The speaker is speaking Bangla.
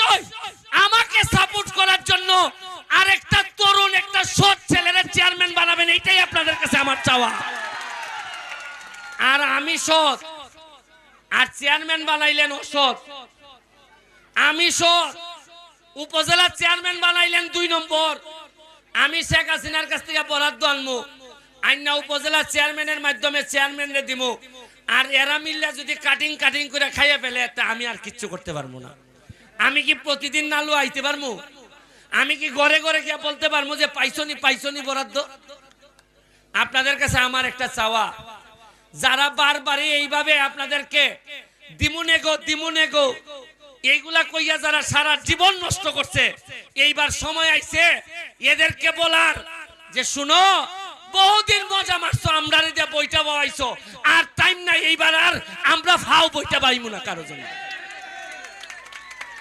অবশ্যই আমাকে সাপোর্ট করার জন্য আরেকটা তরুণ একটা সৎ ছেলের চেয়ারম্যান বানাবেন, এইটাই আপনাদের কাছে আমার চাওয়া। আর আমি সৎ, আর চেয়ারম্যান বানাইলেন অসৎ। আমি সৎ, উপজেলা চেয়ারম্যান বানাইলেন 2 নম্বর। আমি শেখ হাসিনার কাছ থেকে বরাদ্দ আনবো, আইনা উপজেলা চেয়ারম্যানের মাধ্যমে চেয়ারম্যানরে দিব। আর এরা মিললে যদি কাটিং কাটিং করে খাইয়ে ফেলে, তা আমি আর কিচ্ছু করতে পারবো না। আমি কি প্রতিদিন নালু আইতে পারবো? আমি কি ঘরে ঘরে গিয়ে বলতে পারবো যে পাইছনি পাইছনি বরাদ্দ? আপনাদের কাছে আমার একটা চাওয়া, যারা বারবারই এইভাবে আপনাদেরকে দিমুনেগো এইগুলা কইয়া যারা সারা জীবন নষ্ট করছে, এইবার সময় আইছে এদেরকে বলার যে শুনো, বহুদিন মজা মারছো, আমরা বইটা বইছো, আর টাইম নাই, এইবার আর আমরা ফাও বইটা পাইমু না কারো জন্য।